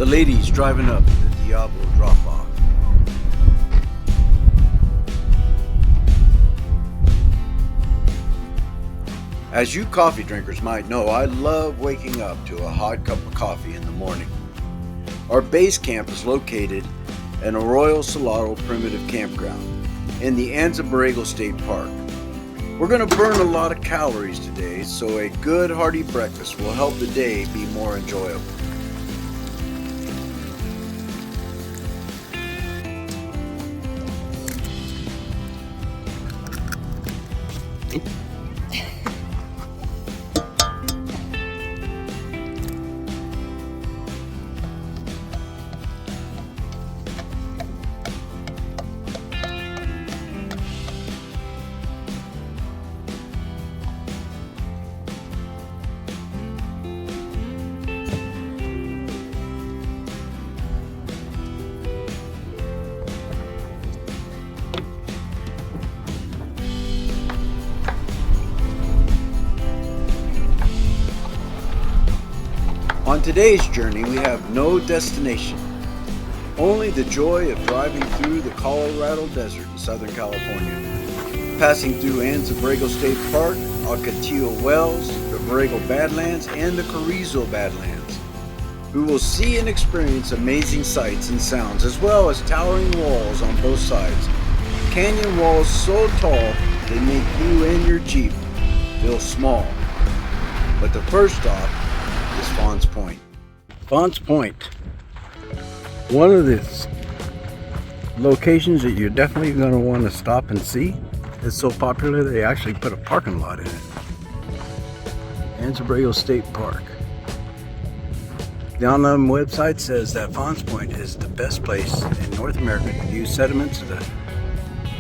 the ladies driving up the Diablo drop-off. As you coffee drinkers might know, I love waking up to a hot cup of coffee in the morning. Our base camp is located in Arroyo Salado Primitive Campground in the Anza Borrego State Park. We're going to burn a lot of calories today, so a good hearty breakfast will help the day be more enjoyable. On today's journey, we have no destination, only the joy of driving through the Colorado Desert in Southern California, passing through Anza Borrego State Park, Ocotillo Wells, the Borrego Badlands, and the Carrizo Badlands. We will see and experience amazing sights and sounds, as well as towering walls on both sides. Canyon walls so tall they make you and your Jeep feel small. But the first stop is Fawns Point. Fawns Point, one of the locations that you're definitely going to want to stop and see. It's so popular they actually put a parking lot in it. Anza Borrego State Park. The online website says that Fawns Point is the best place in North America to view sediments of the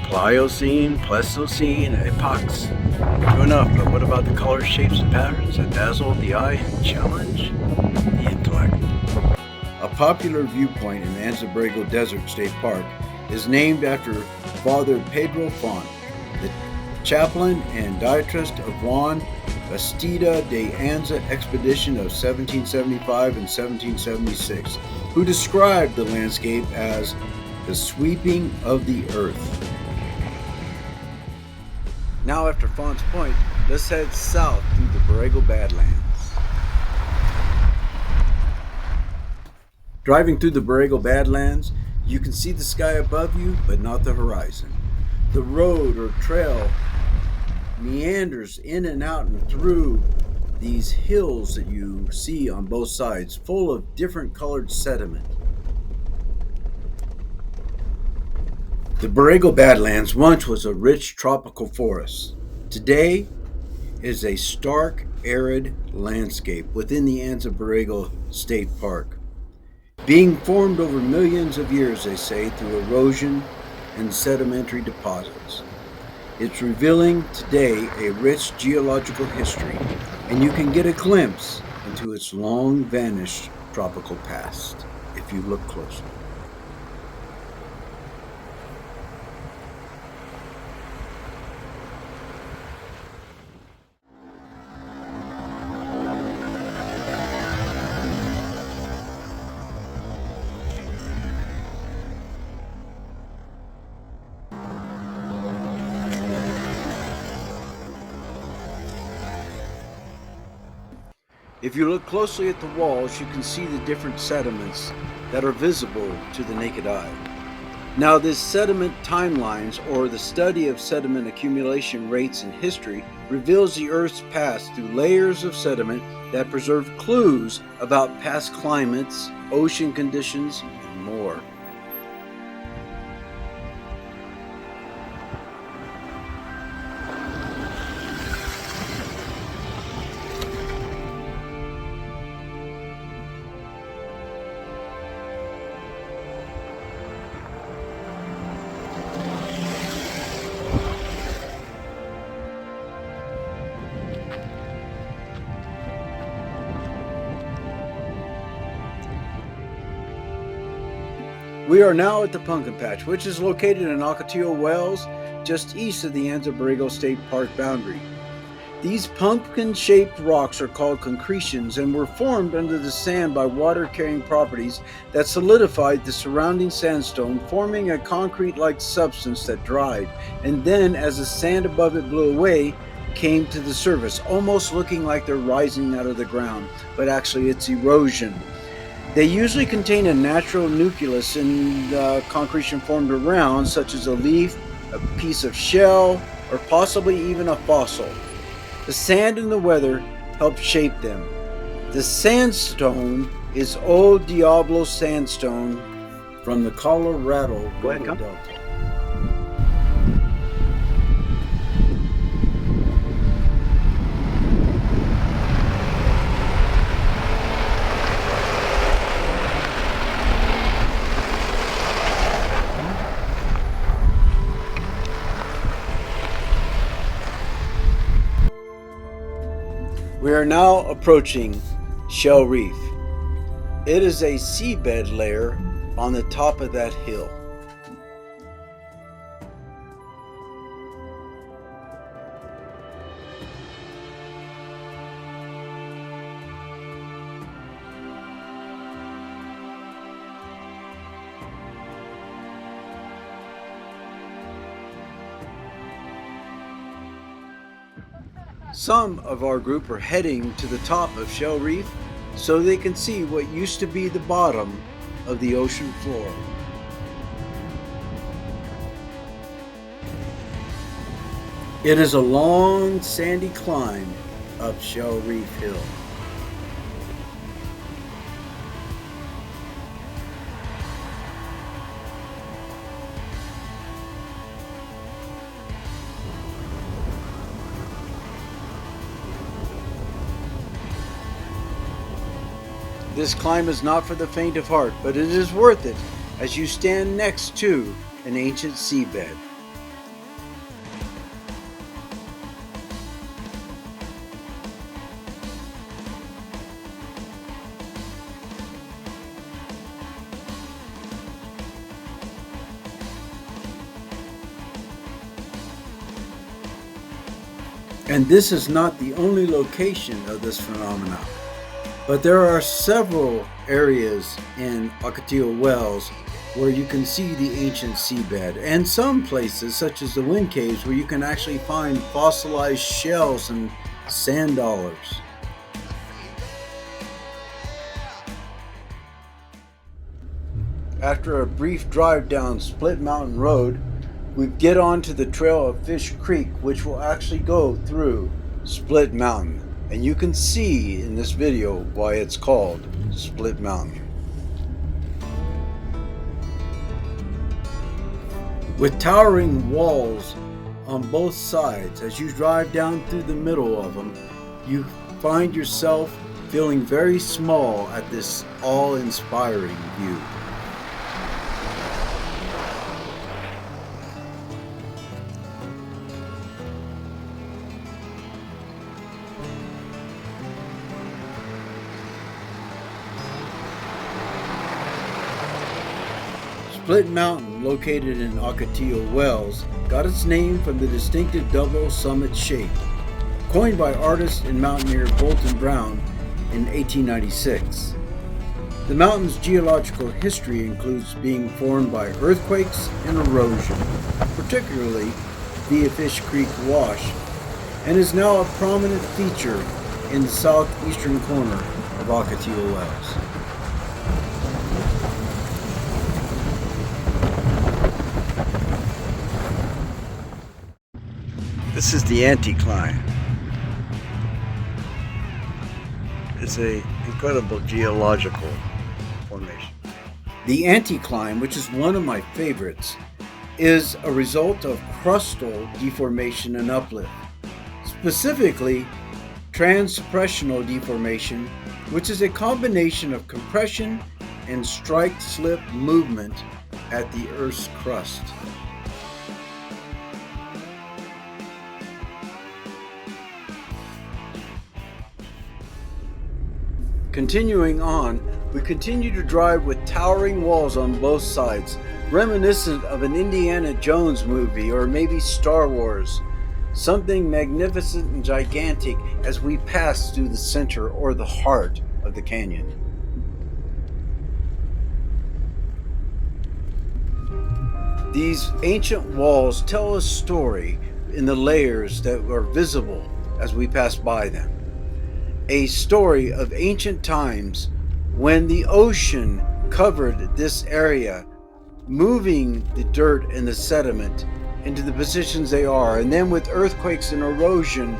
Pliocene, Pleistocene, and Epochs. True enough, but what about the colors, shapes, and patterns that dazzle the eye and challenge the intellect? A popular viewpoint in Anza Borrego Desert State Park is named after Father Pedro Font, the chaplain and dietist of Juan Bastida de Anza expedition of 1775 and 1776, who described the landscape as the sweeping of the earth. Now after Fawns Point, let's head south through the Borrego Badlands. Driving through the Borrego Badlands, you can see the sky above you, but not the horizon. The road or trail meanders in and out and through these hills that you see on both sides, full of different colored sediment. The Borrego Badlands once was a rich tropical forest. Today is a stark, arid landscape within the Anza Borrego State Park, being formed over millions of years, they say, through erosion and sedimentary deposits. It's revealing today a rich geological history, and you can get a glimpse into its long vanished tropical past if you look closely. If you look closely at the walls, you can see the different sediments that are visible to the naked eye. Now, this sediment timelines, or the study of sediment accumulation rates in history, reveals the Earth's past through layers of sediment that preserve clues about past climates, ocean conditions, and more. We are now at the Pumpkin Patch, which is located in Ocotillo Wells, just east of the Anza Borrego State Park boundary. These pumpkin-shaped rocks are called concretions and were formed under the sand by water-carrying properties that solidified the surrounding sandstone, forming a concrete-like substance that dried, and then, as the sand above it blew away, came to the surface, almost looking like they're rising out of the ground, but actually it's erosion. They usually contain a natural nucleus in the concretion formed around, such as a leaf, a piece of shell, or possibly even a fossil. The sand and the weather help shape them. The sandstone is Old Diablo sandstone from the Colorado River Delta. We are now approaching Shell Reef. It is a seabed layer on the top of that hill. Some of our group are heading to the top of Shell Reef so they can see what used to be the bottom of the ocean floor. It is a long sandy climb up Shell Reef Hill. This climb is not for the faint of heart, but it is worth it as you stand next to an ancient seabed. And this is not the only location of this phenomenon. But there are several areas in Ocotillo Wells where you can see the ancient seabed, and some places, such as the wind caves, where you can actually find fossilized shells and sand dollars. After a brief drive down Split Mountain Road, we get onto the trail of Fish Creek, which will actually go through Split Mountain. And you can see in this video why it's called Split Mountain. With towering walls on both sides, as you drive down through the middle of them, you find yourself feeling very small at this awe-inspiring view. Split Mountain, located in Ocotillo Wells, got its name from the distinctive double summit shape, coined by artist and mountaineer Bolton Brown in 1896. The mountain's geological history includes being formed by earthquakes and erosion, particularly via Fish Creek Wash, and is now a prominent feature in the southeastern corner of Ocotillo Wells. This is the anticline. It's an incredible geological formation. The anticline, which is one of my favorites, is a result of crustal deformation and uplift, specifically transpressional deformation, which is a combination of compression and strike-slip movement at the Earth's crust. Continuing on, we continue to drive with towering walls on both sides, reminiscent of an Indiana Jones movie or maybe Star Wars. something magnificent and gigantic as we pass through the center or the heart of the canyon. These ancient walls tell a story in the layers that are visible as we pass by them. A story of ancient times when the ocean covered this area, moving the dirt and the sediment into the positions they are. And then with earthquakes and erosion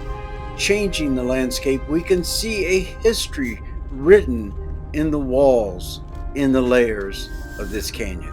changing the landscape, we can see a history written in the walls, in the layers of this canyon.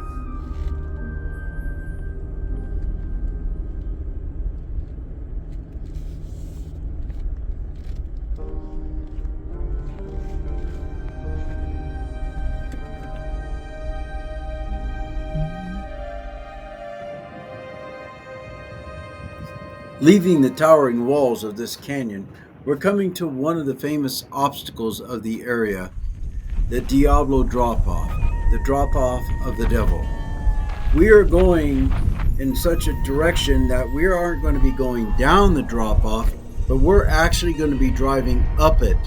Leaving the towering walls of this canyon, we're coming to one of the famous obstacles of the area, the Diablo drop-off, the drop-off of the devil. We are going in such a direction that we aren't going to be going down the drop-off, but we're actually going to be driving up it,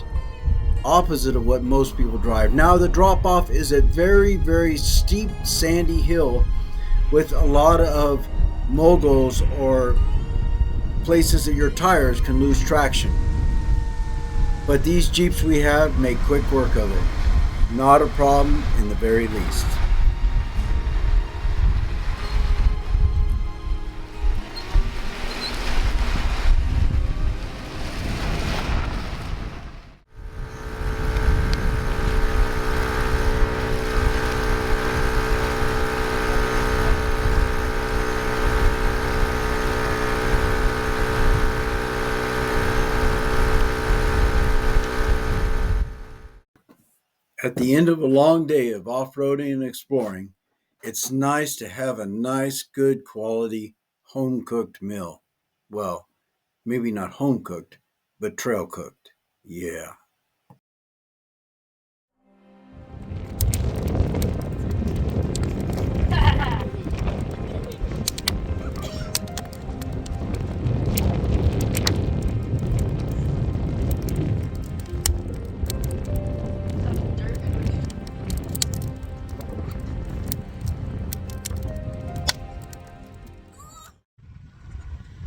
opposite of what most people drive. Now, the drop-off is a very, very steep, sandy hill with a lot of moguls or places that your tires can lose traction. But these Jeeps we have make quick work of it. Not a problem in the very least. At the end of a long day of off-roading and exploring, it's nice to have a nice, good quality, home-cooked meal. Well, maybe not home-cooked, but trail-cooked. Yeah.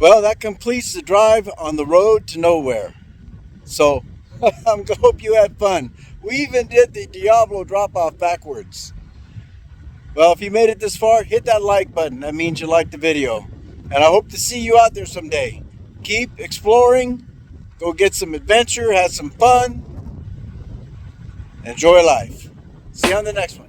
Well, that completes the drive on the road to nowhere. So, I hope you had fun. We even did the Diablo drop-off backwards. Well, if you made it this far, hit that like button. That means you liked the video. And I hope to see you out there someday. Keep exploring, go get some adventure, have some fun, enjoy life. See you on the next one.